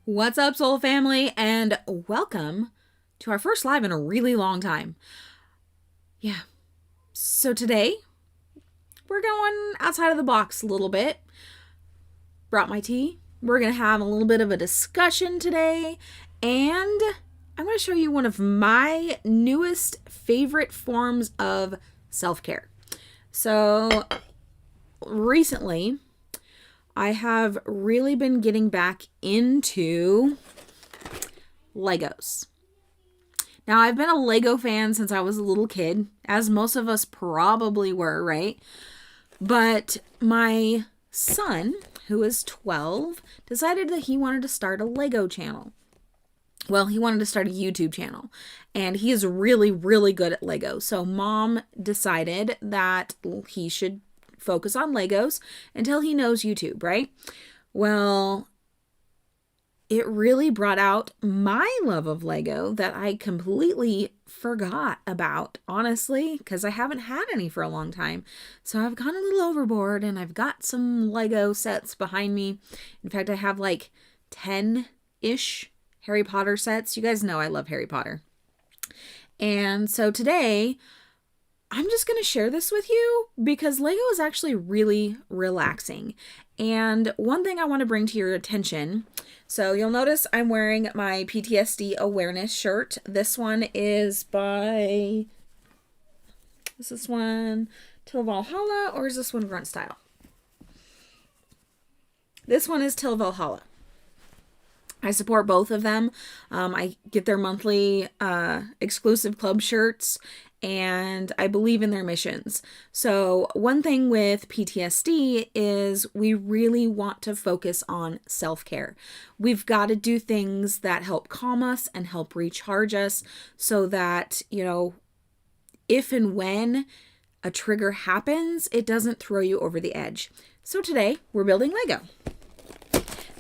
What's up, Soul Family, and welcome to our first live in a really long time. Yeah, so today we're going outside of the box a little bit. Brought my tea. We're going to have a little bit of a discussion today, and I'm going to show you one of my newest favorite forms of self-care. So recently, I have really been getting back into Legos. Now, I've been a Lego fan since I was a little kid, as most of us probably were, right? But my son, who is 12, decided that he wanted to start a Lego channel. Well, he wanted to start a YouTube channel, and he is really, really good at Lego. So Mom decided that he should focus on Legos until he knows YouTube, right? Well, it really brought out my love of Lego that I completely forgot about, honestly, because I haven't had any for a long time. So I've gone a little overboard, and I've got some Lego sets behind me. In fact, I have like 10-ish Harry Potter sets. You guys know I love Harry Potter. And so today, I'm just going to share this with you because Lego is actually really relaxing. And one thing I want to bring to your attention, so you'll notice I'm wearing my PTSD awareness shirt. This one is by, is this one Till Valhalla or is this one Grunt Style? This one is Till Valhalla. I support both of them. I get their monthly exclusive club shirts, and I believe in their missions. So one thing with PTSD is we really want to focus on self-care. We've got to do things that help calm us and help recharge us so that, if and when a trigger happens, it doesn't throw you over the edge. So today we're building Lego.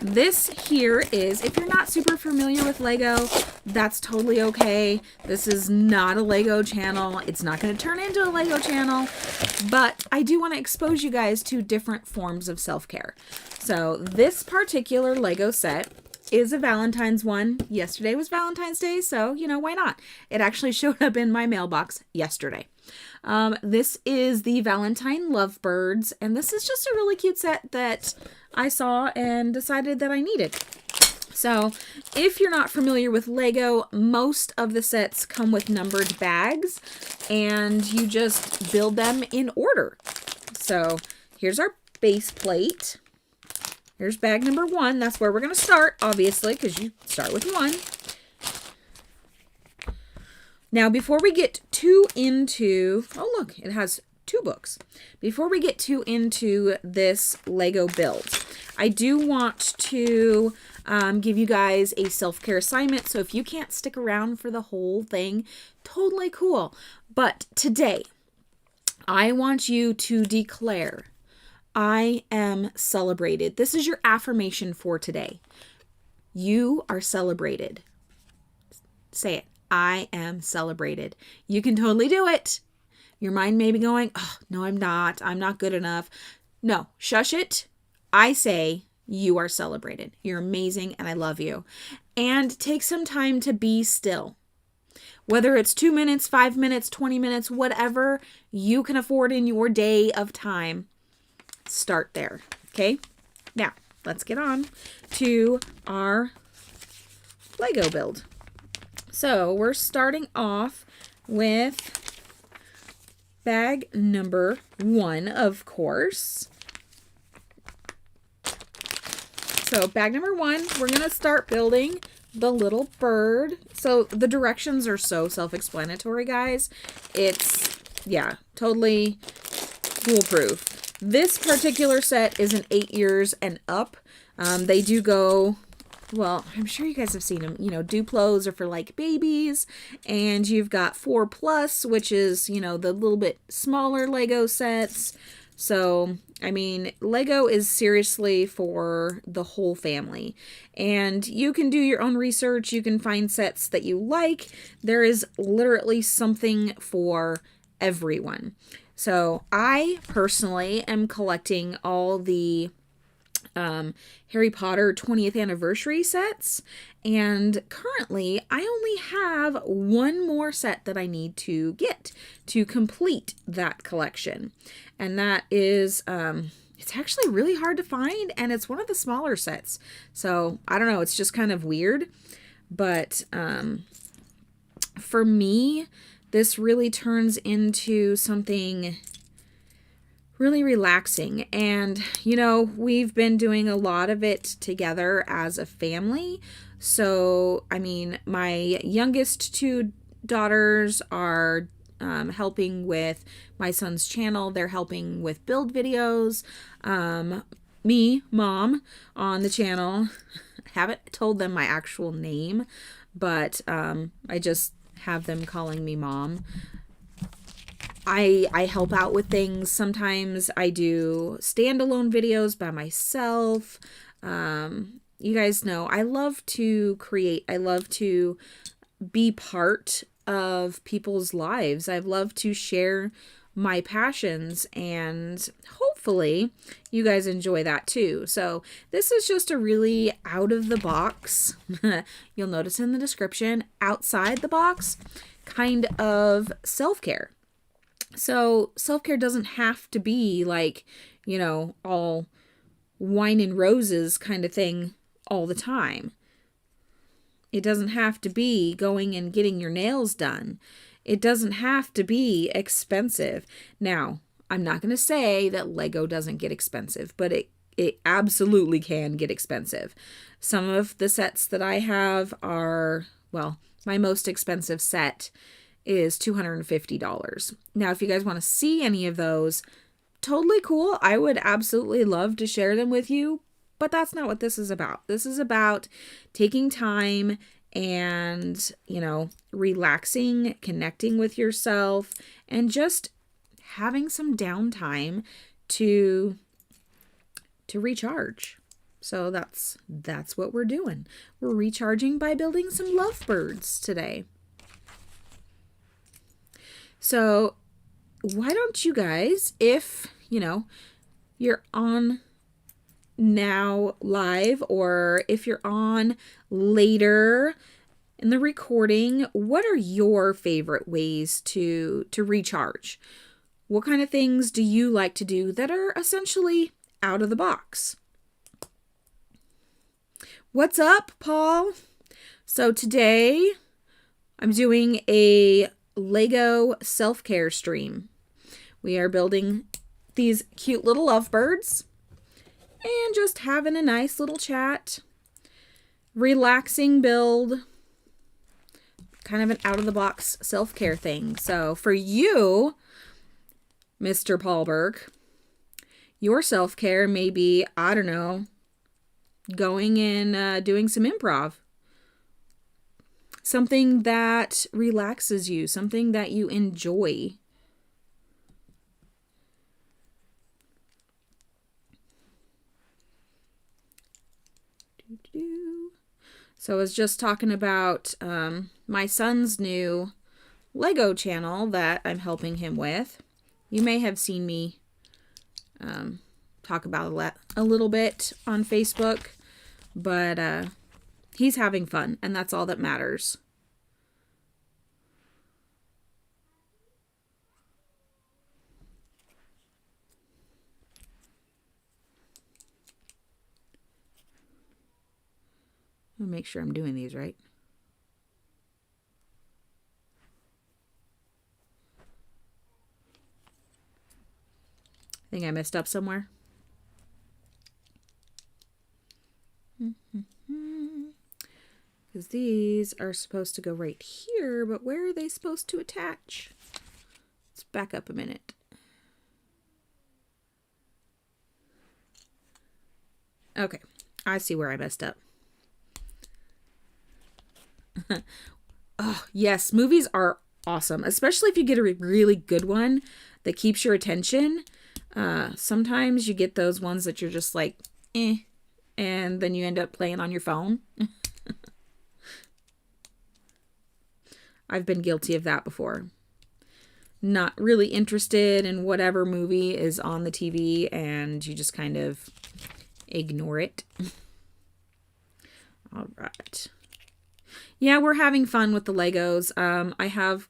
This here is, if you're not super familiar with Lego, that's totally okay. This is not a Lego channel. It's not going to turn into a Lego channel, but I do want to expose you guys to different forms of self-care. So this particular Lego set is a Valentine's one. Yesterday was Valentine's Day, so, why not? It actually showed up in my mailbox yesterday. This is the Valentine Lovebirds, and this is just a really cute set that I saw and decided that I needed. So, if you're not familiar with Lego, most of the sets come with numbered bags, and you just build them in order. So, here's our base plate. Here's bag number 1. That's where we're going to start, obviously, because you start with 1. Now, before we get too into, oh look, it has 2 books. Before we get too into this Lego build, I do want to give you guys a self-care assignment. So if you can't stick around for the whole thing, totally cool. But today, I want you to declare, I am celebrated. This is your affirmation for today. You are celebrated. Say it. I am celebrated. You can totally do it. Your mind may be going, oh, no, I'm not. I'm not good enough. No, shush it. I say you are celebrated. You're amazing and I love you. And take some time to be still. Whether it's 2 minutes, 5 minutes, 20 minutes, whatever you can afford in your day of time, start there. Okay? Now, let's get on to our Lego build. So we're starting off with bag number 1, of course. So bag number 1, we're going to start building the little bird. So the directions are so self-explanatory, guys. It's, totally foolproof. This particular set is an 8 years and up. They do go... Well, I'm sure you guys have seen them. Duplos are for like babies, and you've got 4+, which is, the little bit smaller Lego sets. So, Lego is seriously for the whole family. And you can do your own research. You can find sets that you like. There is literally something for everyone. So, I personally am collecting all the Harry Potter 20th anniversary sets. And currently, I only have one more set that I need to get to complete that collection. And that is, it's actually really hard to find, and it's one of the smaller sets. So, I don't know, it's just kind of weird. But for me, this really turns into something really relaxing. And, you know, we've been doing a lot of it together as a family. So, I mean, my youngest two daughters are helping with my son's channel. They're helping with build videos. Me, mom, on the channel. Haven't told them my actual name, but I just have them calling me mom. I help out with things. Sometimes I do standalone videos by myself. You guys know I love to create. I love to be part of people's lives. I love to share my passions, and hopefully you guys enjoy that too. So this is just a really out of the box, you'll notice in the description, outside the box kind of self-care. So self-care doesn't have to be like, you know, all wine and roses kind of thing all the time. It doesn't have to be going and getting your nails done. It doesn't have to be expensive. Now, I'm not going to say that Lego doesn't get expensive, but it absolutely can get expensive. Some of the sets that I have are, well, my most expensive set is $250. Now, if you guys want to see any of those, totally cool. I would absolutely love to share them with you, but that's not what this is about. This is about taking time and, you know, relaxing, connecting with yourself, and just having some downtime to recharge. So that's what we're doing. We're recharging by building some lovebirds today. So why don't you guys, if, you know, you're on now live, or if you're on later in the recording, what are your favorite ways to recharge? What kind of things do you like to do that are essentially out of the box? What's up, Paul? So today I'm doing a Lego self-care stream. We are building these cute little lovebirds and just having a nice little chat. Relaxing build. Kind of an out-of-the-box self-care thing. So for you, Mr. Paul Burke, your self-care may be, I don't know, going and doing some improv. Something that relaxes you, something that you enjoy. So I was just talking about my son's new Lego channel that I'm helping him with. You may have seen me talk about it a little bit on Facebook, but he's having fun, and that's all that matters. I'll make sure I'm doing these right. I think I messed up somewhere. Because these are supposed to go right here, but where are they supposed to attach? Let's back up a minute. Okay, I see where I messed up. Oh, yes, movies are awesome, especially if you get a really good one that keeps your attention. Sometimes you get those ones that you're just like, eh, and then you end up playing on your phone. I've been guilty of that before. Not really interested in whatever movie is on the TV, and you just kind of Ignore it. All right. Yeah, we're having fun with the Legos. I have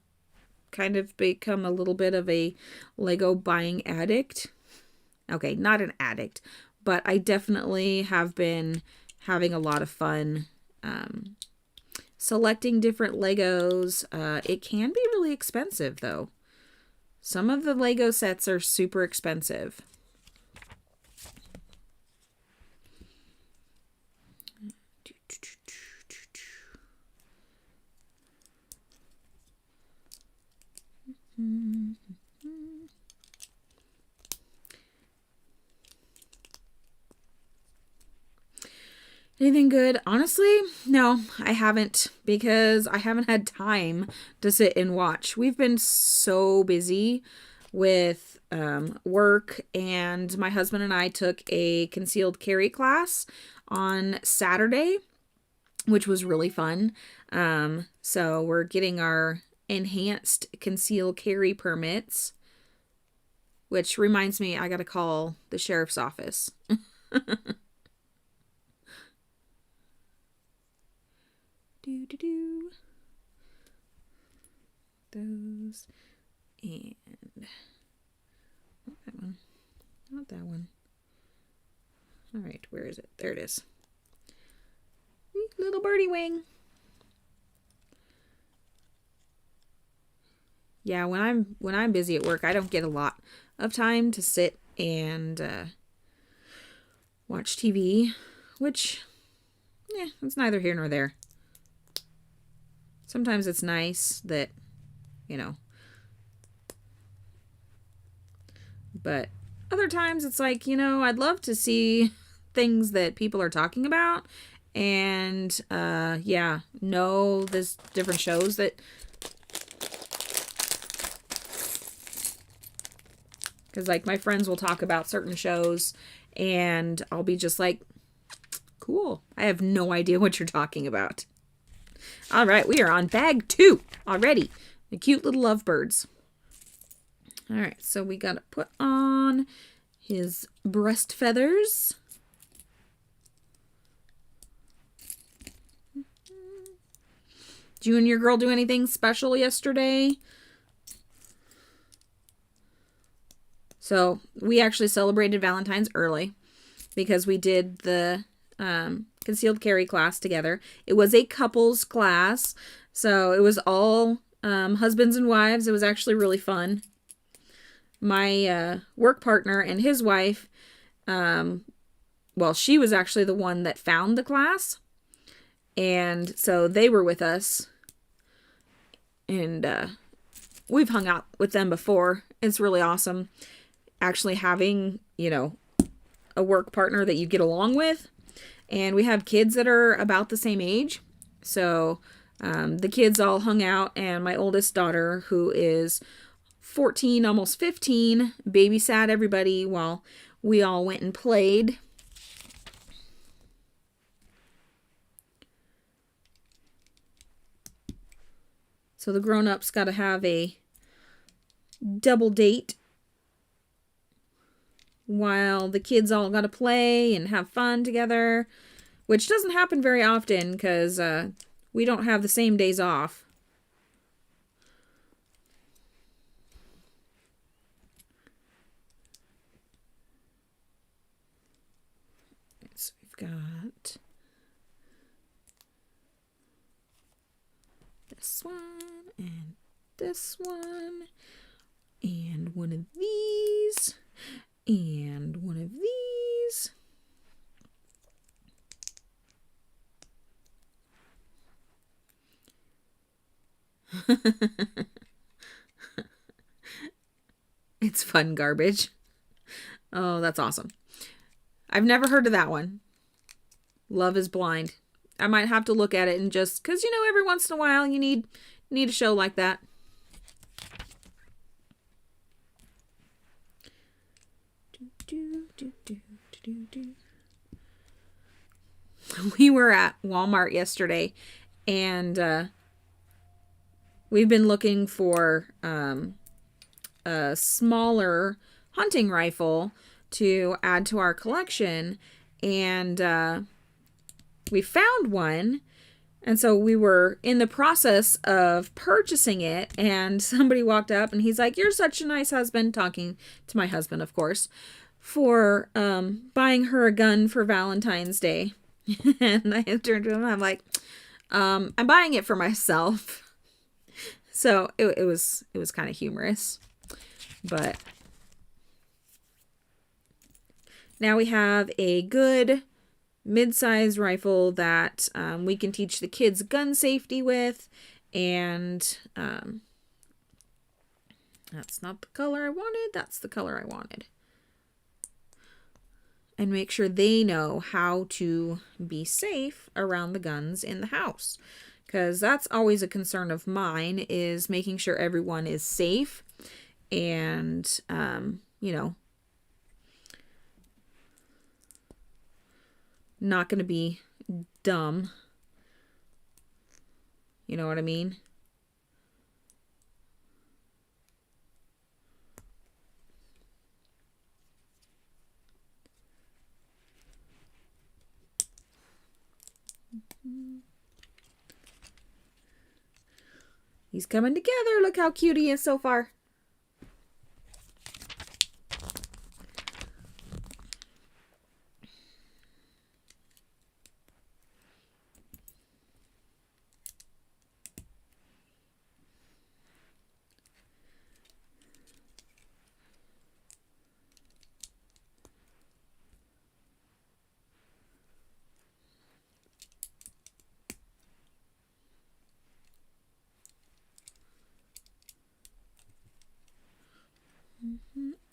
kind of become a little bit of a Lego buying addict. Okay, not an addict, but I definitely have been having a lot of fun selecting different Legos. It can be really expensive, though. Some of the Lego sets are super expensive. Anything good? Honestly, no, I haven't, because I haven't had time to sit and watch. We've been so busy with work, and my husband and I took a concealed carry class on Saturday, which was really fun. So we're getting our enhanced concealed carry permits, which reminds me, I got to call the sheriff's office. Do. Those. And not that one. Not that one. All right, where is it? There it is. Little birdie wing. Yeah, when I'm busy at work, I don't get a lot of time to sit and watch TV, which, it's neither here nor there. Sometimes it's nice that, but other times it's like, I'd love to see things that people are talking about, and know there's different shows that, because like my friends will talk about certain shows and I'll be just like, cool, I have no idea what you're talking about. All right, we are on bag 2 already. The cute little lovebirds. All right, so we got to put on his breast feathers. Did you and your girl do anything special yesterday? So we actually celebrated Valentine's early because we did the concealed carry class together. It was a couples class, so it was all husbands and wives. It was actually really fun. My work partner and his wife, she was actually the one that found the class, and so they were with us, and we've hung out with them before. It's really awesome actually having, a work partner that you get along with. And we have kids that are about the same age. So the kids all hung out, and my oldest daughter, who is 14, almost 15, babysat everybody while we all went and played. So the grown-ups got to have a double date while the kids all got to play and have fun together, which doesn't happen very often because we don't have the same days off. So we've got this one and this one and one of these. And one of these. It's fun garbage. Oh, that's awesome. I've never heard of that one. Love is Blind. I might have to look at it and just, because, every once in a while you need a show like that. We were at Walmart yesterday, and we've been looking for a smaller hunting rifle to add to our collection, and we found one. And so we were in the process of purchasing it, and somebody walked up and he's like, "You're such a nice husband," talking to my husband, of course, for buying her a gun for Valentine's Day. And I turned to him and I'm like, I'm buying it for myself. So it was kind of humorous. But now we have a good mid-sized rifle that we can teach the kids gun safety with, and that's not the color I wanted, that's the color I wanted. And make sure they know how to be safe around the guns in the house, because that's always a concern of mine, is making sure everyone is safe and not going to be dumb. You know what I mean? He's coming together. Look how cute he is so far.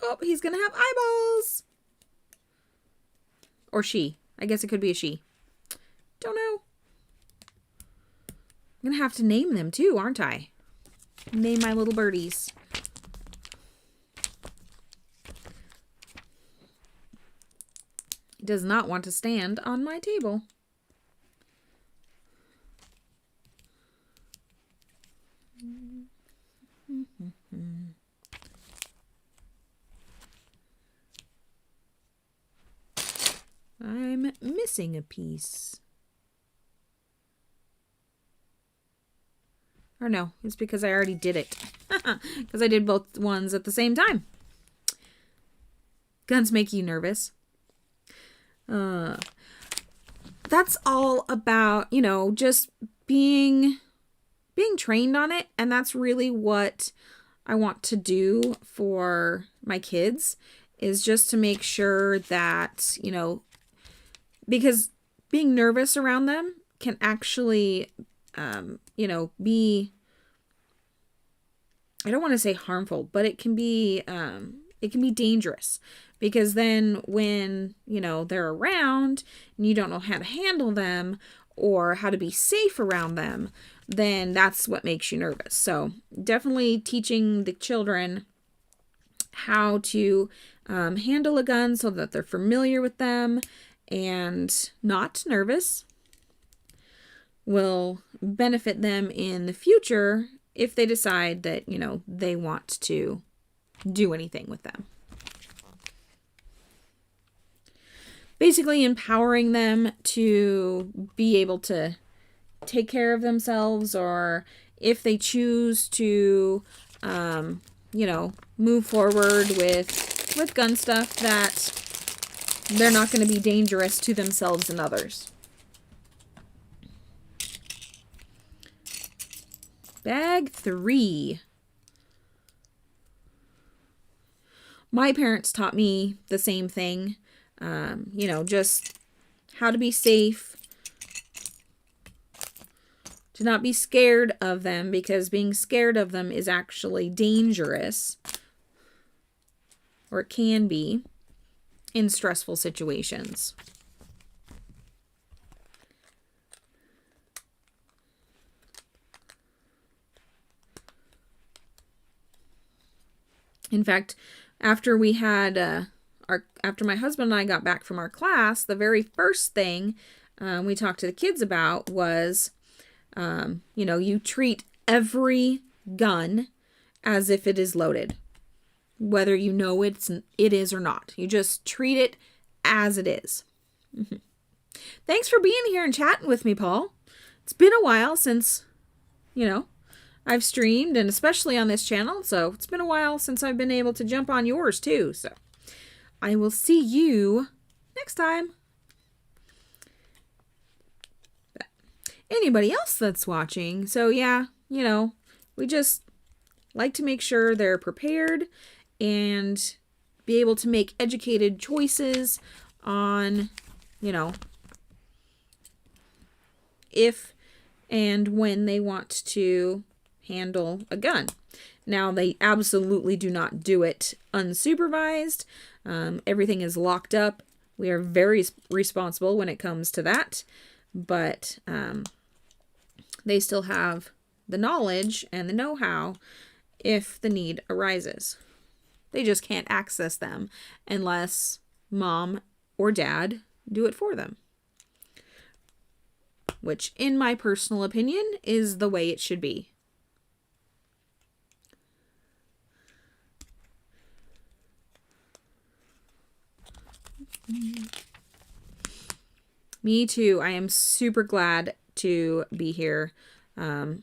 Oh, he's gonna have eyeballs. Or she. I guess it could be a she. Don't know. I'm gonna have to name them too, aren't I? Name my little birdies. He does not want to stand on my table. I'm missing a piece. Or no, it's because I already did it. Because I did both ones at the same time. Guns make you nervous. That's all about, just being trained on it. And that's really what I want to do for my kids, is just to make sure that, because being nervous around them can actually, be, I don't want to say harmful, but it can be dangerous, because then when, they're around and you don't know how to handle them or how to be safe around them, then that's what makes you nervous. So definitely teaching the children how to handle a gun so that they're familiar with them and not nervous will benefit them in the future if they decide that, they want to do anything with them. Basically empowering them to be able to take care of themselves, or if they choose to, move forward with gun stuff, that they're not going to be dangerous to themselves and others. Bag 3. My parents taught me the same thing. Just how to be safe. To not be scared of them, because being scared of them is actually dangerous. Or it can be in stressful situations. In fact, after we had after my husband and I got back from our class, the very first thing we talked to the kids about was, you treat every gun as if it is loaded, whether it is or not. You just treat it as it is. Thanks for being here and chatting with me, Paul. It's been a while since, I've streamed, and especially on this channel, so it's been a while since I've been able to jump on yours too, so I will see you next time. Anybody else that's watching, so yeah, we just like to make sure they're prepared and be able to make educated choices on, if and when they want to handle a gun. Now, they absolutely do not do it unsupervised. Everything is locked up. We are very responsible when it comes to that, but they still have the knowledge and the know-how if the need arises. They just can't access them unless mom or dad do it for them, which, in my personal opinion, is the way it should be. Me too. I am super glad to be here. I've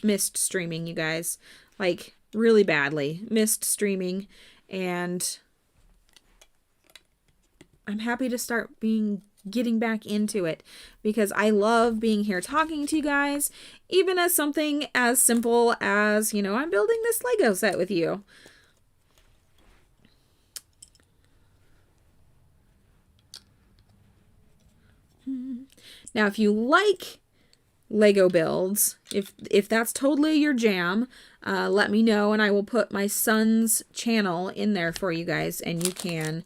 missed streaming, you guys. Like, really badly. Missed streaming. And I'm happy to start getting back into it, because I love being here talking to you guys, even as something as simple as, I'm building this Lego set with you. Now, if you like Lego builds, if that's totally your jam, let me know, and I will put my son's channel in there for you guys, and you can,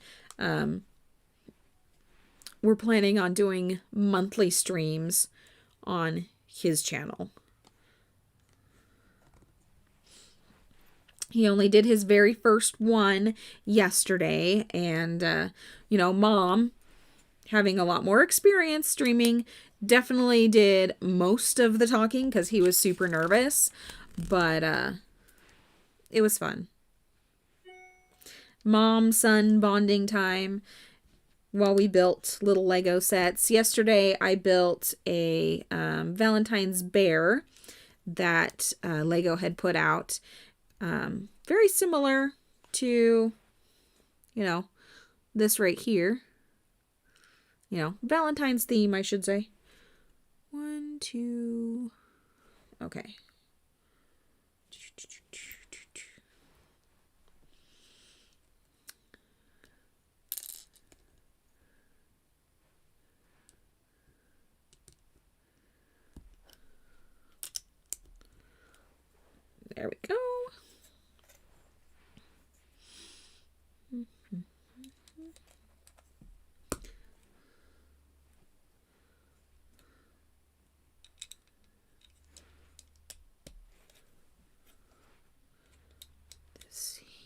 we're planning on doing monthly streams on his channel. He only did his very first one yesterday, and, Mom, having a lot more experience streaming, definitely did most of the talking because he was super nervous, but it was fun. Mom-son bonding time while we built little Lego sets. Yesterday I built a Valentine's bear that Lego had put out. Very similar to, this right here. Valentine's theme, I should say. 1, 2. Okay. There we go.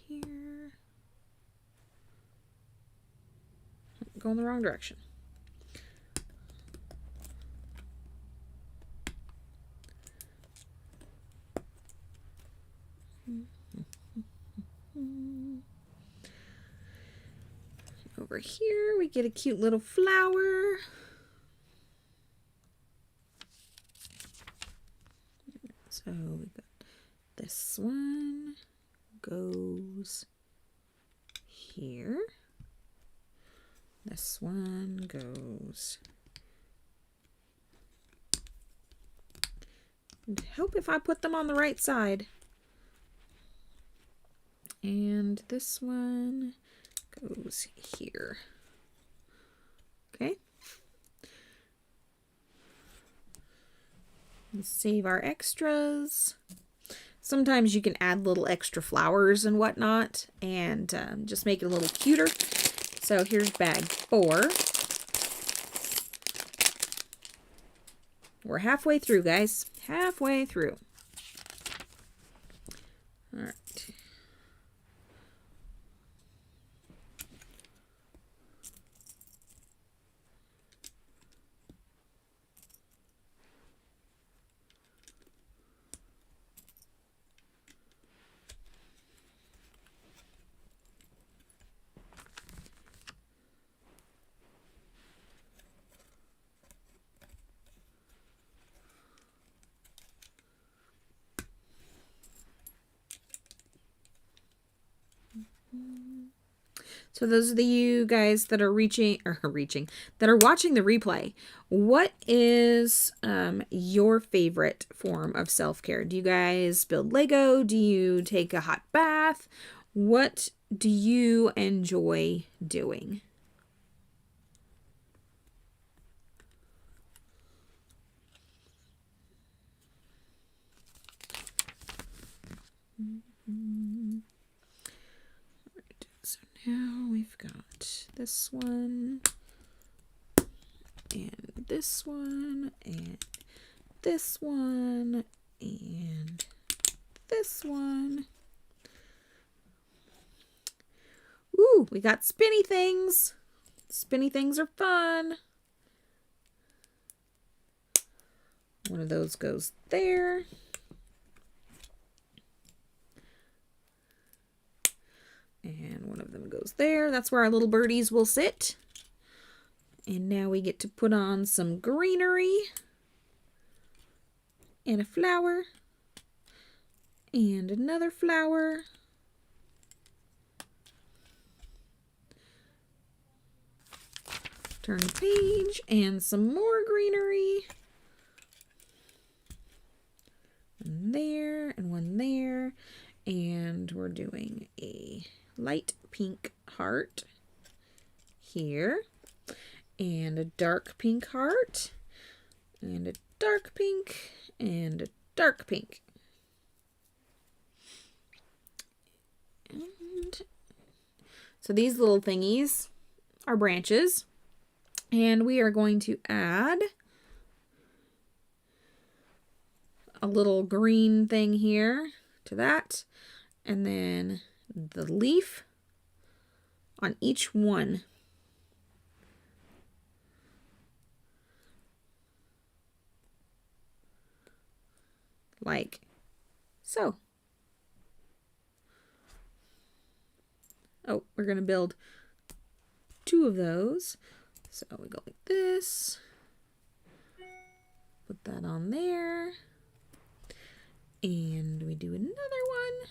Here. Going the wrong direction. Over here we get a cute little flower. So we got this one goes here. This one goes. It'd help if I put them on the right side. And this one goes here. Okay. Let's save our extras. Sometimes you can add little extra flowers and whatnot and just make it a little cuter. So here's bag 4. We're halfway through, guys. Halfway through. All right. So those are the you guys that are that are watching the replay. What is your favorite form of self-care? Do you guys build Lego? Do you take a hot bath? What do you enjoy doing? Right, so now we've got this one, and this one, and this one, and this one. Ooh, we got spinny things. Spinny things are fun. One of those goes there. And one of them goes there. That's where our little birdies will sit. And now we get to put on some greenery. And a flower. And another flower. Turn the page. And some more greenery. One there and one there. And we're doing a light pink heart here, and a dark pink heart, and a dark pink, and a dark pink. And so these little thingies are branches, and we are going to add a little green thing here to that, and then the leaf on each one. Like so. Oh, we're going to build 2 of those. So we go like this. Put that on there. And we do another one.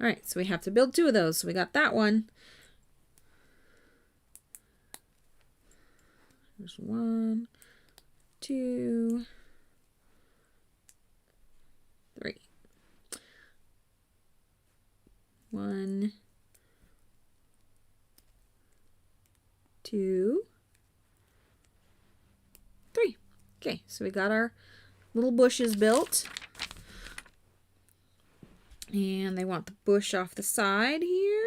All right, so we have to build 2 of those. So we got that one. There's 1, 2, 3. 1, 2, 3. Okay, so we got our little bushes built. And they want the bush off the side here.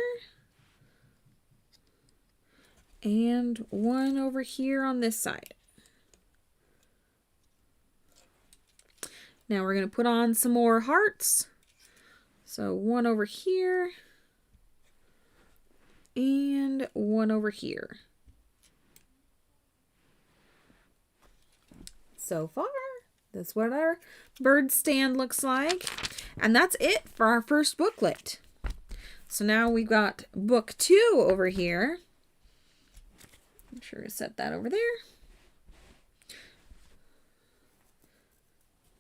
And one over here on this side. Now we're going to put on some more hearts. So one over here. And one over here. So far, that's what our bird stand looks like. And that's it for our first booklet. So now we've got book 2 over here. I'm sure to set that over there.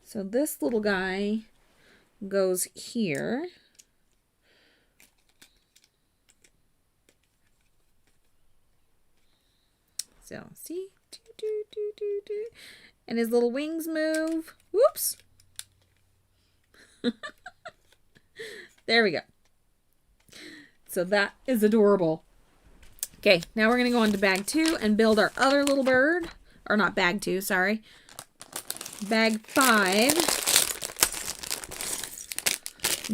So this little guy goes here. So see? And his little wings move. Whoops. There we go. So that is adorable. Okay, now we're going to go on to bag 2 and build our other little bird. Or not bag 2, sorry. Bag 5.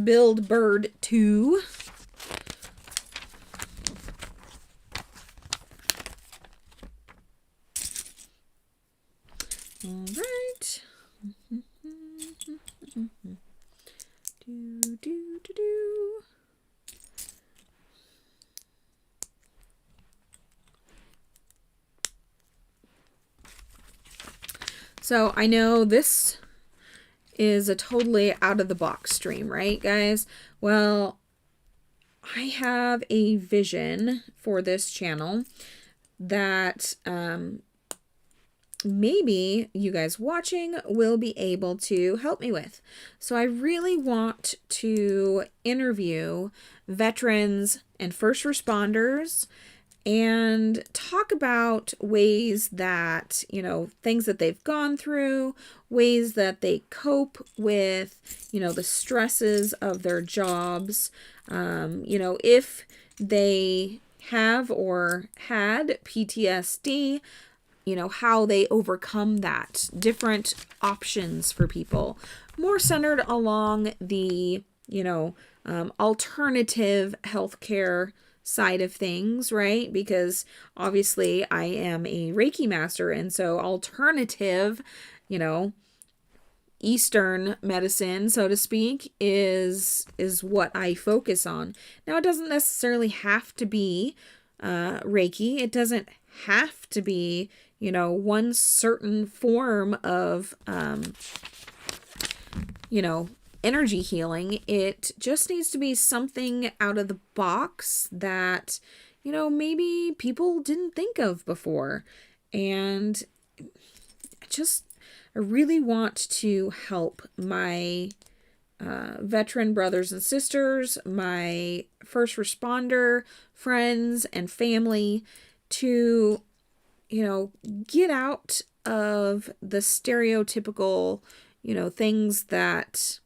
Build bird 2. All right. Do. So I know this is a totally out of the box stream, right, guys? Well, I have a vision for this channel that maybe you guys watching will be able to help me with. So I really want to interview veterans and first responders and talk about ways that, things that they've gone through, ways that they cope with, the stresses of their jobs, if they have or had PTSD, how they overcome that, different options for people, more centered along the, alternative healthcare side of things, right? Because obviously I am a Reiki master, and so alternative, Eastern medicine, so to speak, is what I focus on. Now, it doesn't necessarily have to be Reiki. It doesn't have to be, one certain form of, energy healing. It just needs to be something out of the box that, maybe people didn't think of before. And I really want to help my veteran brothers and sisters, my first responder friends and family to, get out of the stereotypical, things that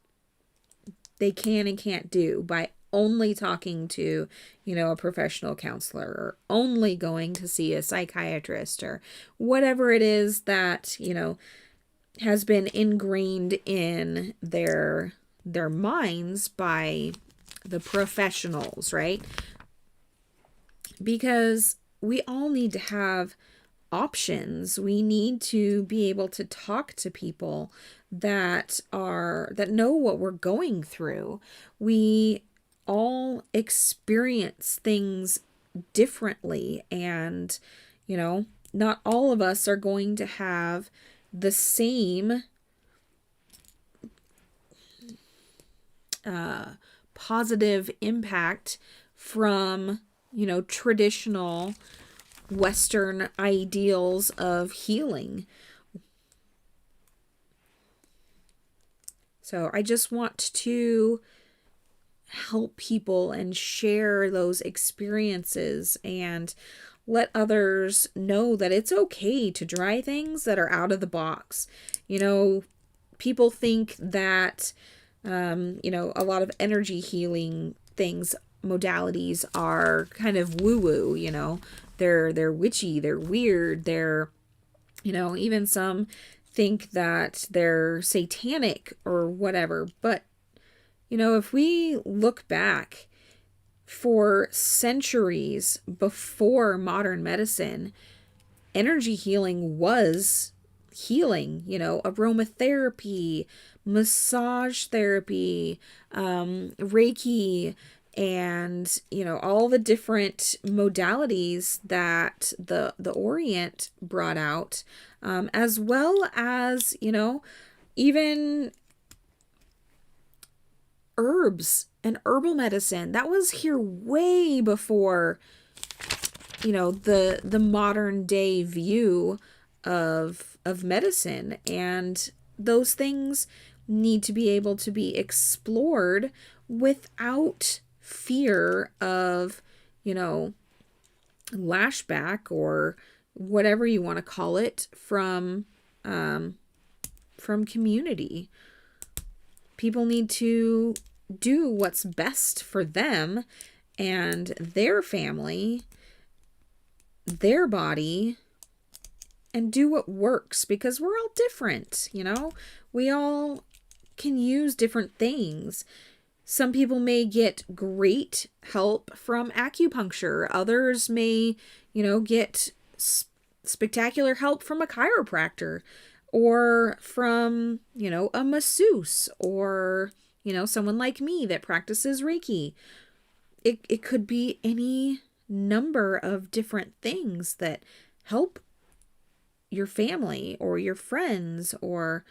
they can and can't do by only talking to, a professional counselor, or only going to see a psychiatrist, or whatever it is that, has been ingrained in their minds by the professionals, right? Because we all need to have options. We need to be able to talk to people that know what we're going through. We all experience things differently, and not all of us are going to have the same positive impact from, traditional Western ideals of healing. So I just want to help people and share those experiences and let others know that it's okay to try things that are out of the box. People think that, a lot of energy healing things, modalities are kind of woo-woo, they're witchy, they're weird, they're, even some think that they're satanic or whatever. But, if we look back for centuries before modern medicine, energy healing was healing, aromatherapy, massage therapy, Reiki, and, all the different modalities that the Orient brought out, as well as, even herbs and herbal medicine. That was here way before, the modern day view of medicine. And those things need to be able to be explored without fear of, lashback or whatever you want to call it from community. People need to do what's best for them and their family, their body, and do what works, because we're all different, we all can use different things. Some people may get great help from acupuncture. Others may, get spectacular help from a chiropractor, or from, a masseuse, or, someone like me that practices Reiki. It could be any number of different things that help your family or your friends, or,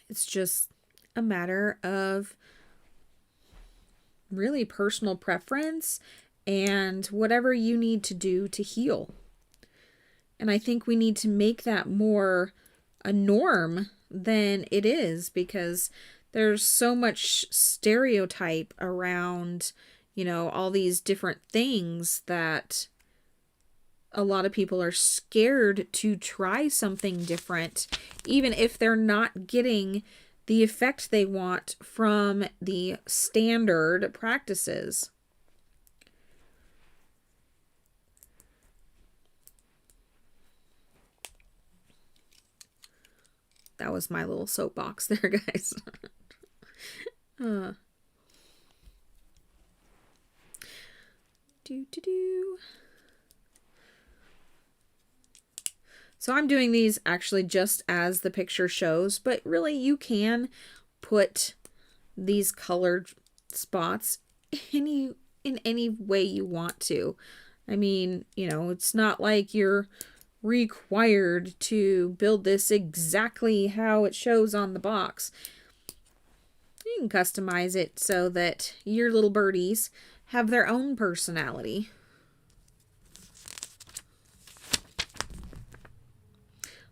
it's just a matter of really personal preference and whatever you need to do to heal. And I think we need to make that more a norm than it is, because there's so much stereotype around, you know, all these different things that a lot of people are scared to try something different, even if they're not getting the effect they want from the standard practices. That was my little soapbox there, guys. uh. So I'm doing these actually just as the picture shows, but really you can put these colored spots in any way you want to. I mean, you know, it's not like you're required to build this exactly how it shows on the box. You can customize it so that your little birdies have their own personality.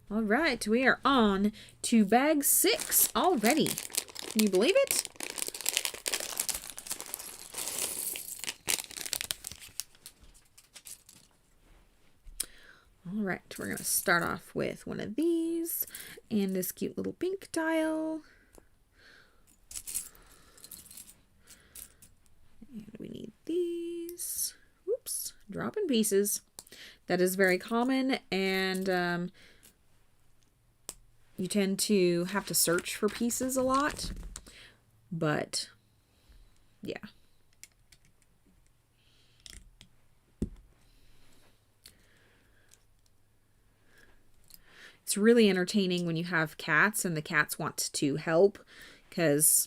All right, we are on to bag 6 already. Can you believe it? All right, we're going to start off with one of these and this cute little pink tile. And we need these. Oops, dropping pieces. That is very common, and you tend to have to search for pieces a lot, but yeah. It's really entertaining when you have cats and the cats want to help, because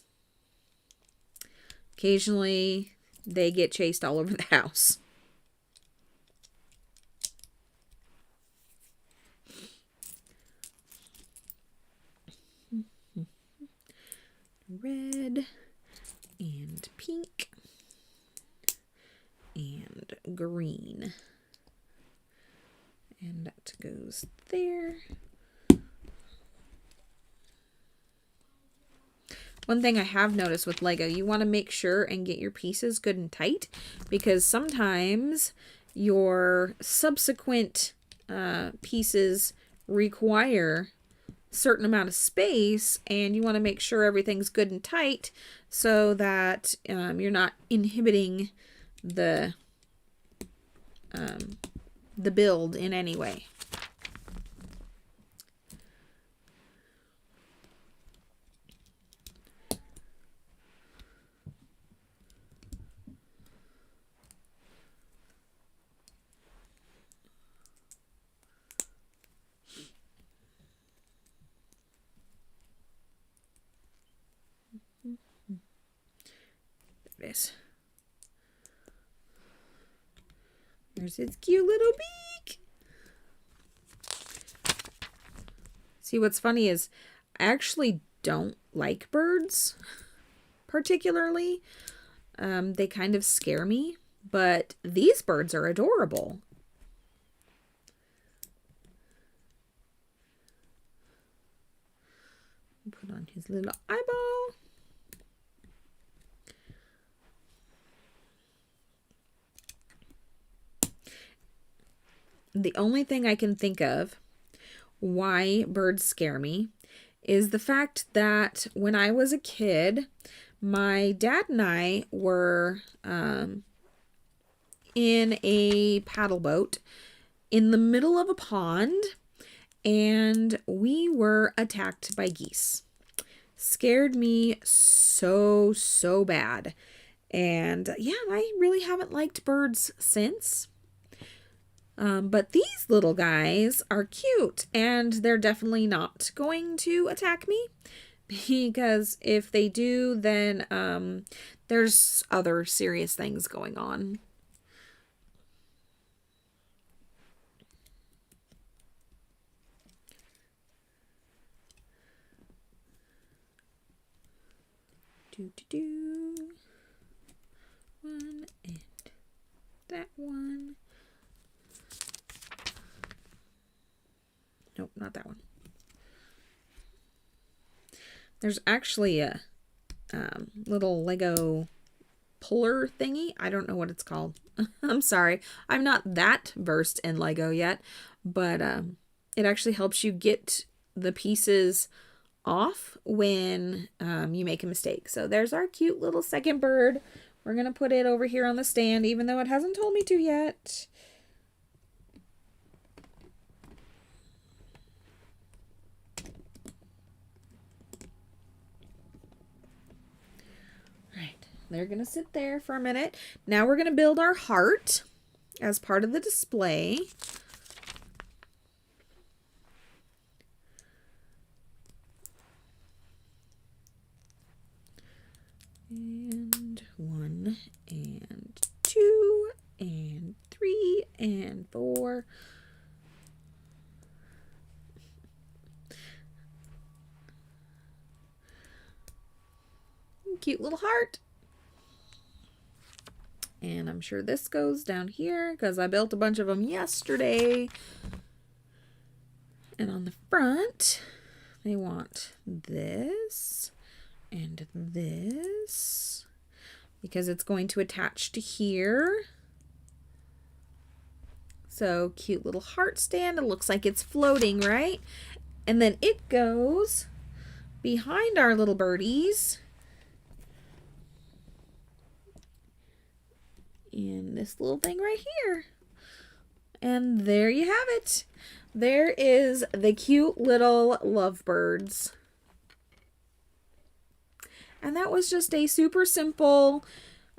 occasionally they get chased all over the house. Red and pink and green. And that goes there. One thing I have noticed with Lego, you want to make sure and get your pieces good and tight, because sometimes your subsequent pieces require a certain amount of space, and you want to make sure everything's good and tight so that you're not inhibiting the build in any way. There it is. There's its cute little beak. See, what's funny is I actually don't like birds particularly. They kind of scare me, but these birds are adorable. Put on his little eyeball. The only thing I can think of why birds scare me is the fact that when I was a kid, my dad and I were in a paddle boat in the middle of a pond, and we were attacked by geese. Scared me so bad. And yeah, I really haven't liked birds since. But these little guys are cute, and they're definitely not going to attack me, because if they do, then there's other serious things going on. One and that one. There's actually a little Lego puller thingy. I don't know what it's called. I'm sorry. I'm not that versed in Lego yet, but it actually helps you get the pieces off when you make a mistake. So there's our cute little second bird. We're going to put it over here on the stand, even though it hasn't told me to yet. Right, they're going to sit there for a minute. Now we're going to build our heart as part of the display. And 1 and 2 and 3 and 4. Cute little heart. And I'm sure this goes down here because I built a bunch of them yesterday. And on the front, they want this and this because it's going to attach to here. So cute little heart stand. It looks like it's floating, right? And then it goes behind our little birdies in this little thing right here. And there you have it. There is the cute little lovebirds. And that was just a super simple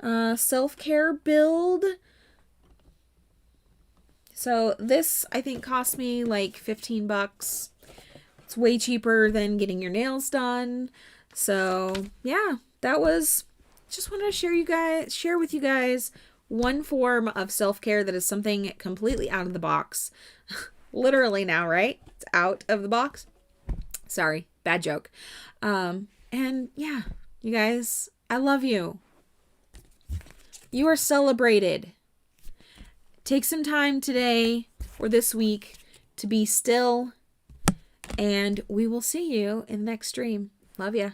self-care build. So this, I think, cost me like 15 bucks. It's way cheaper than getting your nails done. So yeah, that was, just wanted to share with you guys one form of self-care that is something completely out of the box. Literally now, right? It's out of the box. Sorry, bad joke. And yeah, you guys, I love you. You are celebrated. Take some time today or this week to be still, and we will see you in the next stream. Love ya.